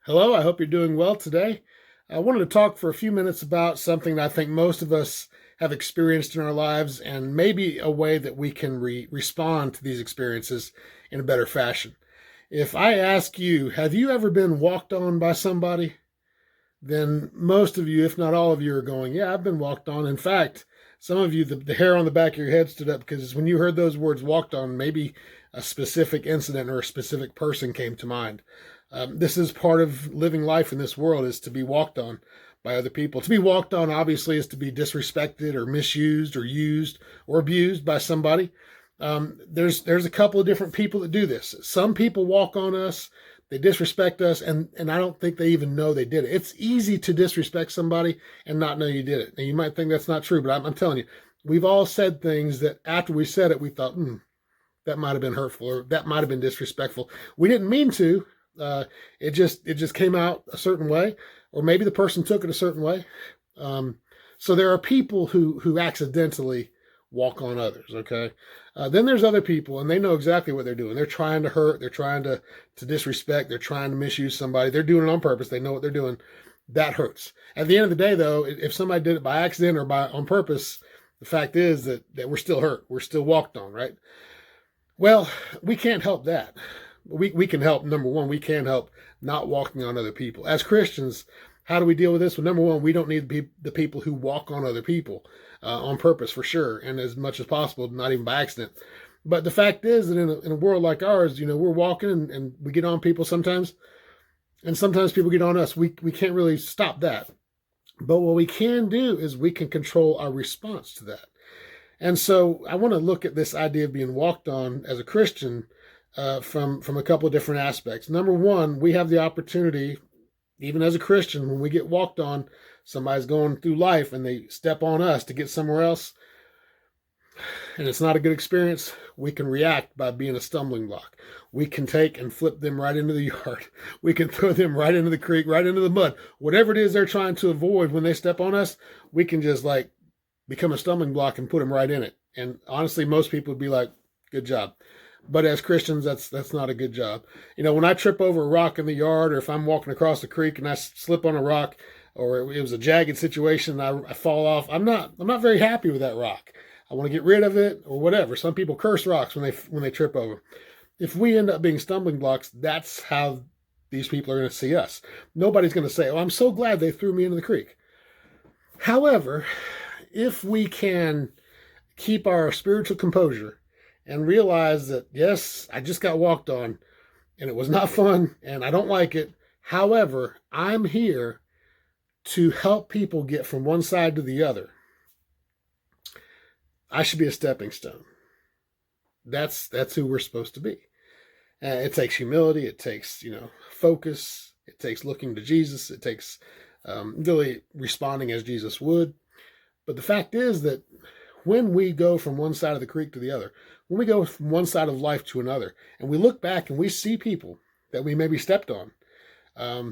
Hello, I hope you're doing well today. I wanted to talk for a few minutes about something that I think most of us have experienced in our lives and maybe a way that we can respond to these experiences in a better fashion. If I ask you, have you ever been walked on by somebody? Then most of you, if not all of you, are going, yeah, I've been walked on. In fact, some of you, the hair on the back of your head stood up because when you heard those words walked on, maybe a specific incident or a specific person came to mind. This is part of living life in this world is to be walked on by other people. To be walked on, obviously, is to be disrespected or misused or used or abused by somebody. There's a couple of different people that do this. Some people walk on us, they disrespect us, and I don't think they even know they did it. It's easy to disrespect somebody and not know you did it. And you might think that's not true, but I'm telling you, we've all said things that after we said it, we thought, that might have been hurtful or that might have been disrespectful. We didn't mean to. It just came out a certain way, or maybe the person took it a certain way. So there are people who accidentally walk on others. Okay, then there's other people, and they know exactly what they're doing. They're trying to hurt. They're trying to disrespect. They're trying to misuse somebody. They're doing it on purpose. They know what they're doing. That hurts. At the end of the day, though, if somebody did it by accident or by on purpose, the fact is that we're still hurt. We're still walked on, right? Well, we can't help that. We can help. Number one, we can help not walking on other people. As Christians, how do we deal with this? Well, number one, we don't need the people who walk on other people on purpose, for sure, and as much as possible, not even by accident. But the fact is that in a world like ours, we're walking and we get on people sometimes, and sometimes people get on us. We can't really stop that. But what we can do is we can control our response to that. And so I want to look at this idea of being walked on as a Christian from a couple of different aspects. Number one, we have the opportunity, even as a Christian, when we get walked on, somebody's going through life and they step on us to get somewhere else, and it's not a good experience, we can react by being a stumbling block. We can take and flip them right into the yard. We can throw them right into the creek, right into the mud. Whatever it is they're trying to avoid when they step on us, we can just become a stumbling block and put them right in it. And honestly, most people would be like, good job. But as Christians, that's not a good job. When I trip over a rock in the yard, or if I'm walking across the creek and I slip on a rock, or it was a jagged situation and I fall off, I'm not very happy with that rock. I want to get rid of it or whatever. Some people curse rocks when they trip over. If we end up being stumbling blocks, that's how these people are going to see us. Nobody's going to say, "Oh, I'm so glad they threw me into the creek." However, if we can keep our spiritual composure and realize that, yes, I just got walked on and it was not fun and I don't like it. However, I'm here to help people get from one side to the other. I should be a stepping stone. That's who we're supposed to be. It takes humility. It takes, focus. It takes looking to Jesus. It takes really responding as Jesus would. But the fact is that when we go from one side of the creek to the other, when we go from one side of life to another, and we look back and we see people that we maybe stepped on,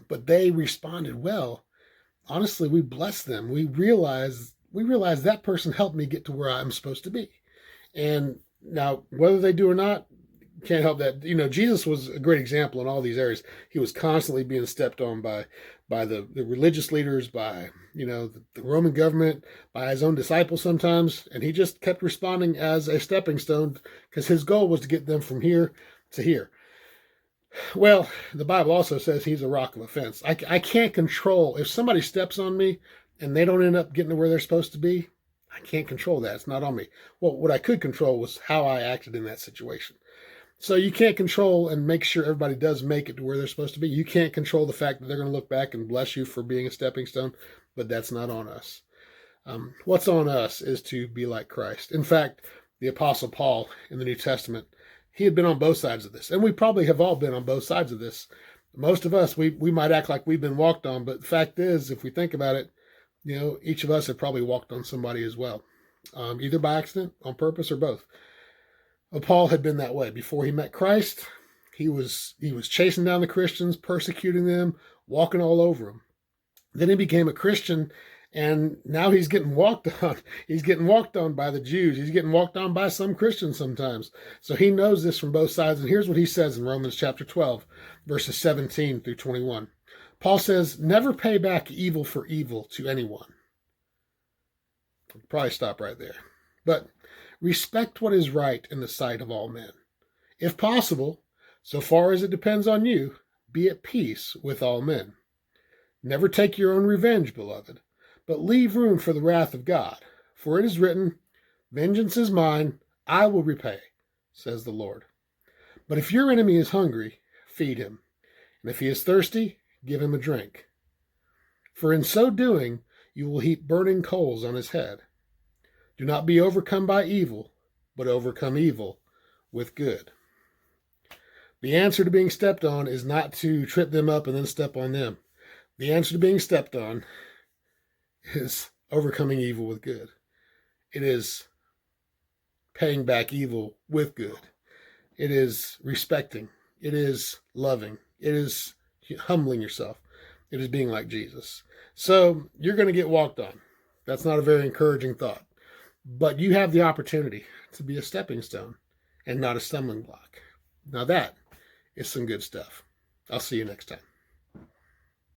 but they responded well, honestly, we bless them. We realize that person helped me get to where I'm supposed to be. And now, whether they do or not, can't help that. Jesus was a great example in all these areas. He was constantly being stepped on by the religious leaders, by the Roman government, by his own disciples sometimes, and he just kept responding as a stepping stone because his goal was to get them from here to here. Well, the Bible also says he's a rock of offense. I can't control if somebody steps on me and they don't end up getting to where they're supposed to be. I can't control that. It's not on me. Well, what I could control was how I acted in that situation. So you can't control and make sure everybody does make it to where they're supposed to be. You can't control the fact that they're going to look back and bless you for being a stepping stone, but that's not on us. What's on us is to be like Christ. In fact, the Apostle Paul in the New Testament, he had been on both sides of this, and we probably have all been on both sides of this. Most of us, we might act like we've been walked on, but the fact is, if we think about it, each of us have probably walked on somebody as well, either by accident, on purpose, or both. Well, Paul had been that way before he met Christ. He was chasing down the Christians, persecuting them, walking all over them. Then he became a Christian, And now he's getting walked on. He's getting walked on by the Jews. He's getting walked on by some Christians sometimes. So he knows this from both sides. And here's what he says in Romans chapter 12, verses 17 through 21. Paul says, never pay back evil for evil to anyone. I'll probably stop right there. But respect what is right in the sight of all men. If possible, so far as it depends on you, be at peace with all men. Never take your own revenge, beloved, but leave room for the wrath of God. For it is written, vengeance is mine, I will repay, says the Lord. But if your enemy is hungry, feed him. And if he is thirsty, give him a drink. For in so doing, you will heap burning coals on his head. Do not be overcome by evil, but overcome evil with good. The answer to being stepped on is not to trip them up and then step on them. The answer to being stepped on is overcoming evil with good. It is paying back evil with good. It is respecting. It is loving. It is humbling yourself. It is being like Jesus. So you're going to get walked on. That's not a very encouraging thought. But you have the opportunity to be a stepping stone and not a stumbling block. Now that is some good stuff. I'll see you next time.